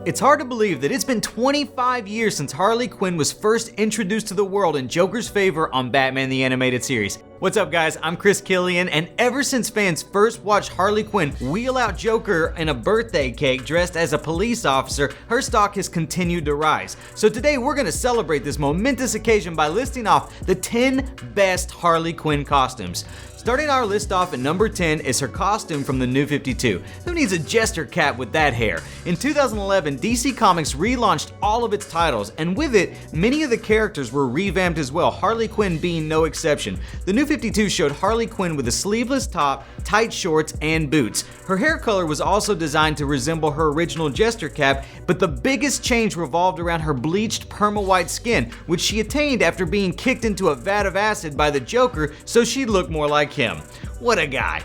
It's hard to believe that it's been 25 years since Harley Quinn was first introduced to the world in Joker's favor on Batman the Animated Series. What's up guys, I'm KILLIAN, and ever since fans first watched Harley Quinn wheel out Joker in a birthday cake dressed as a police officer, her stock has continued to rise. So today we're going to celebrate this momentous occasion by listing off the 10 best Harley Quinn costumes. Starting our list off at number 10 is her costume from the New 52. Who needs a jester cap with that hair? In 2011, DC Comics relaunched all of its titles, and with it, many of the characters were revamped as well, Harley Quinn being no exception. The New 52 showed Harley Quinn with a sleeveless top, tight shorts, and boots. Her hair color was also designed to resemble her original jester cap, but the biggest change revolved around her bleached perma-white skin, which she attained after being kicked into a vat of acid by the Joker so she'd look more like him. What a guy.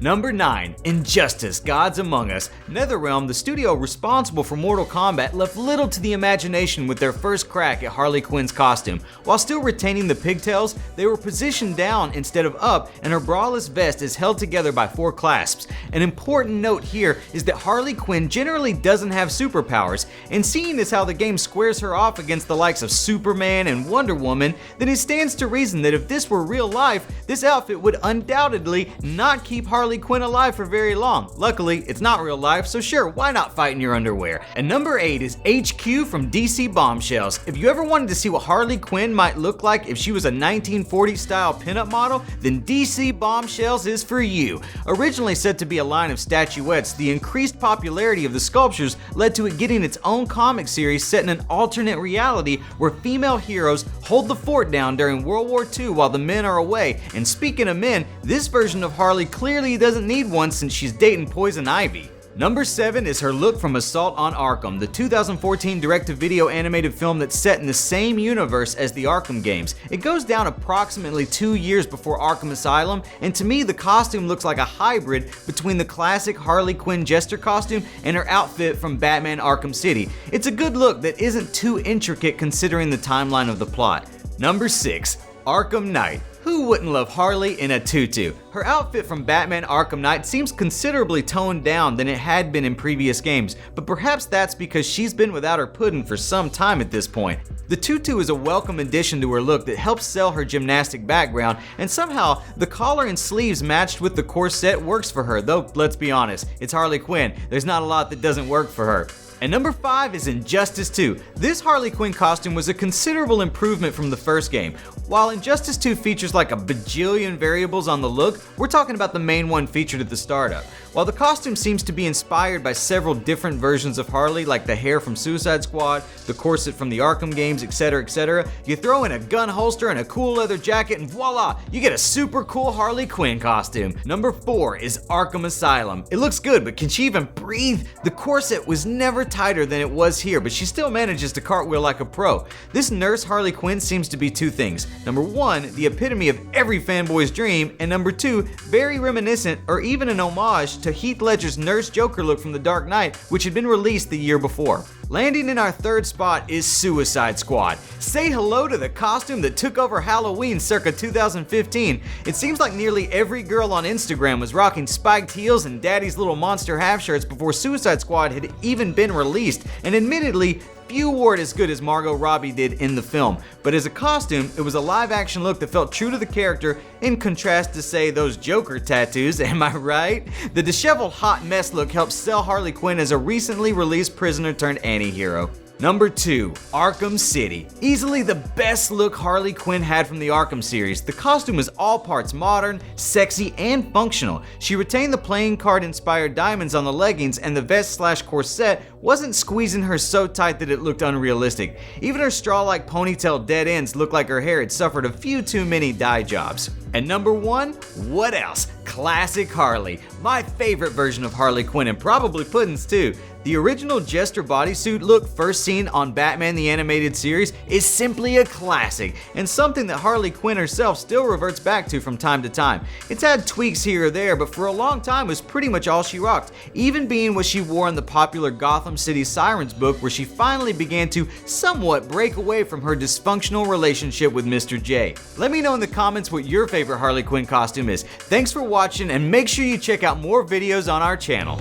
Number 9. Injustice: Gods Among Us. NetherRealm, the studio responsible for Mortal Kombat, left little to the imagination with their first crack at Harley Quinn's costume. While still retaining the pigtails, they were positioned down instead of up, and her braless vest is held together by 4 clasps. An important note here is that Harley Quinn generally doesn't have superpowers, and seeing as how the game squares her off against the likes of Superman and Wonder Woman, then it stands to reason that if this were real life, this outfit would undoubtedly not keep Harley Quinn alive for very long. Luckily, it's not real life, so sure, why not fight in your underwear? And number 8 is HQ from DC Bombshells. If you ever wanted to see what Harley Quinn might look like if she was a 1940s style pinup model, then DC Bombshells is for you. Originally said to be a line of statuettes, the increased popularity of the sculptures led to it getting its own comic series set in an alternate reality where female heroes hold the fort down during World War II while the men are away. And speaking of men, this version of Harley clearly doesn't need one since she's dating Poison Ivy. Number 7 is her look from Assault on Arkham, the 2014 direct-to-video animated film that's set in the same universe as the Arkham games. It goes down approximately 2 years before Arkham Asylum, and to me the costume looks like a hybrid between the classic Harley Quinn jester costume and her outfit from Batman Arkham City. It's a good look that isn't too intricate considering the timeline of the plot. Number 6. Arkham Knight. Who wouldn't love Harley in a tutu? Her outfit from Batman Arkham Knight seems considerably toned down than it had been in previous games, but perhaps that's because she's been without her pudding for some time at this point. The tutu is a welcome addition to her look that helps sell her gymnastic background, and somehow the collar and sleeves matched with the corset works for her, though let's be honest, it's Harley Quinn, there's not a lot that doesn't work for her. And number 5 is Injustice 2. This Harley Quinn costume was a considerable improvement from the first game. While Injustice 2 features like a bajillion variables on the look, we're talking about the main one featured at the startup. While the costume seems to be inspired by several different versions of Harley, like the hair from Suicide Squad, the corset from the Arkham games, etc., you throw in a gun holster and a cool leather jacket and voila, you get a super cool Harley Quinn costume. Number 4 is Arkham Asylum. It looks good, but can she even breathe? The corset was never tighter than it was here, but she still manages to cartwheel like a pro. This nurse Harley Quinn seems to be 2 things. Number 1, the epitome of every fanboy's dream, and number 2, very reminiscent or even an homage to Heath Ledger's Nurse Joker look from The Dark Knight, which had been released the year before. Landing in our 3rd spot is Suicide Squad. Say hello to the costume that took over Halloween circa 2015. It seems like nearly every girl on Instagram was rocking spiked heels and Daddy's Little Monster half shirts before Suicide Squad had even been released, and admittedly, few wore it as good as Margot Robbie did in the film, but as a costume, it was a live-action look that felt true to the character in contrast to, say, those Joker tattoos, am I right? The disheveled hot mess look helps sell Harley Quinn as a recently released prisoner turned anti-hero. Number 2, Arkham City. Easily the best look Harley Quinn had from the Arkham series. The costume is all parts modern, sexy, and functional. She retained the playing card inspired diamonds on the leggings, and the vest/corset wasn't squeezing her so tight that it looked unrealistic. Even her straw-like ponytail dead ends looked like her hair had suffered a few too many dye jobs. And number 1, what else? Classic Harley. My favorite version of Harley Quinn, and probably Puddin's too. The original Jester bodysuit look first seen on Batman the Animated Series is simply a classic, and something that Harley Quinn herself still reverts back to from time to time. It's had tweaks here or there, but for a long time was pretty much all she rocked, even being what she wore in the popular Gotham City Sirens book, where she finally began to somewhat break away from her dysfunctional relationship with Mr. J. Let me know in the comments what your favorite Harley Quinn costume is. Thanks for watching, and make sure you check out more videos on our channel.